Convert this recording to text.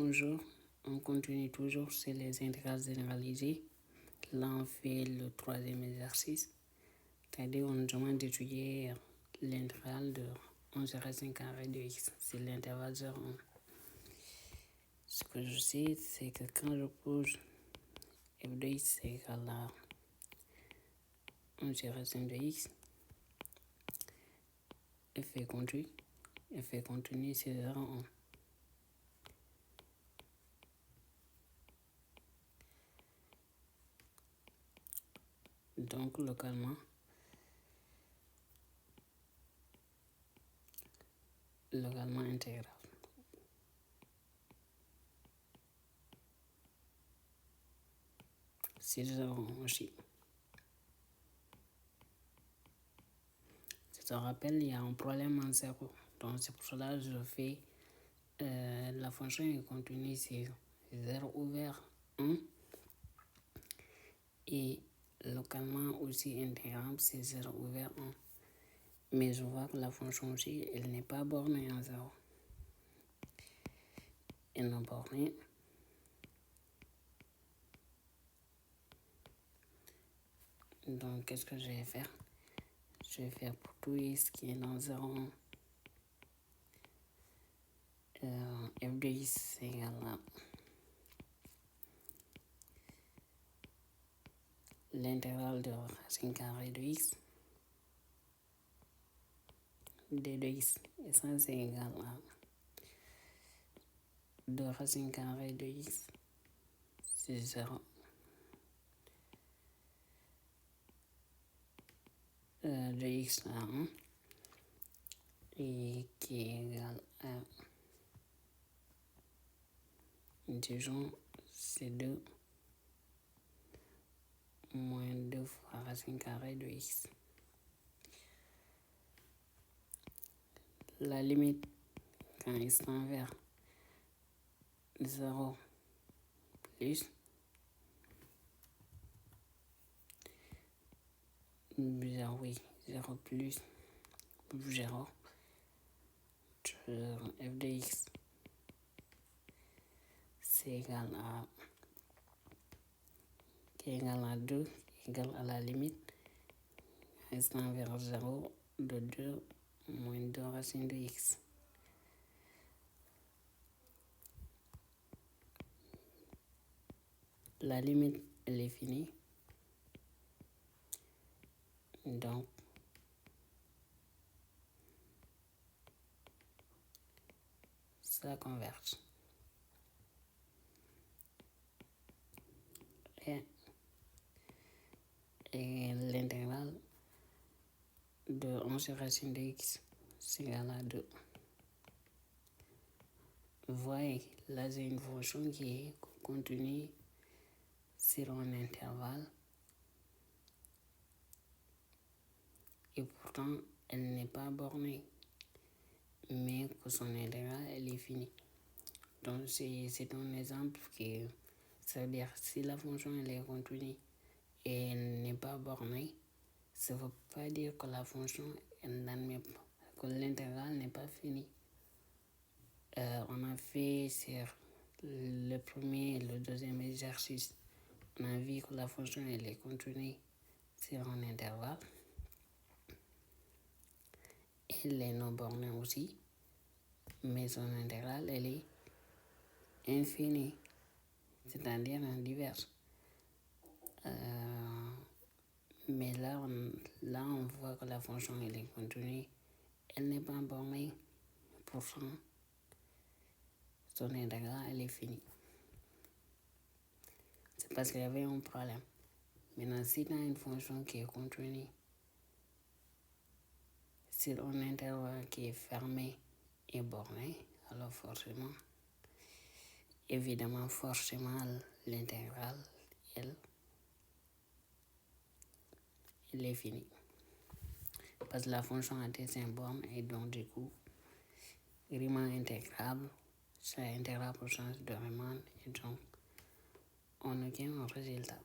Bonjour, on continue toujours sur les intégrales généralisées. Là, on fait le troisième exercice. C'est-à-dire, on nous demande d'étudier l'intégrale de 11 racine carrée de x. C'est l'intervalle 0,1. Ce que je sais, c'est que quand je pose f de x est égal à 11 racine de x, f est continu, c'est 0,1. Donc, localement intégral. C'est 0,1 aussi. Je te rappelle, il y a un problème en zéro. Donc, c'est pour cela que je fais la fonction est continue, c'est 0 ouvert 1. Et localement aussi intégrable, c'est 0 ouvert 1. Mais je vois que la fonction aussi, elle n'est pas bornée en 0. Elle n'est bornée. Donc, qu'est-ce que je vais faire? Je vais faire pour tout x qui est dans 0,1. F de x est égal à l'intégrale de racine carrée de x. D de x, et ça c'est égal à 2 racine carrée de x, c'est 0. De x à 1, et qui est égal à, disons, c'est 2 moins 2 fois racine carrée de x. La limite, quand x tend vers 0 plus 0, oui, 0 plus 0 sur f de x, c'est égal à, qui est égal à 2, égal à la limite, x tend vers 0 de 2 moins 2 racine de x. La limite, elle est finie. Donc, ça converge. Et l'intégrale de 11 racine de x, c'est égal à 2. Vous voyez, là j'ai une fonction qui est continue sur un intervalle. Et pourtant, elle n'est pas bornée. Mais que son intégrale, elle est finie. Donc, c'est un exemple qui, ça veut dire si la fonction elle est continue et elle n'est pas bornée, ça ne veut pas dire que la fonction elle n'admet pas, que l'intégrale n'est pas finie. On a fait sur le premier et le deuxième exercice, on a vu que la fonction elle est continue sur un intervalle. Elle est non bornée aussi, mais son intégrale elle est infinie, c'est-à-dire diverse. Mais là on voit que la fonction elle est continue, elle n'est pas bornée, pourtant son intégrale elle est finie. C'est parce qu'il y avait un problème. Maintenant, si tu as une fonction qui est continue sur un intervalle qui est fermé et borné, alors forcément, l'intégrale, elle est finie. Parce que la fonction a des bornes et donc du coup, Riemann intégrable, c'est intégrable au sens de Riemann et donc on obtient un résultat.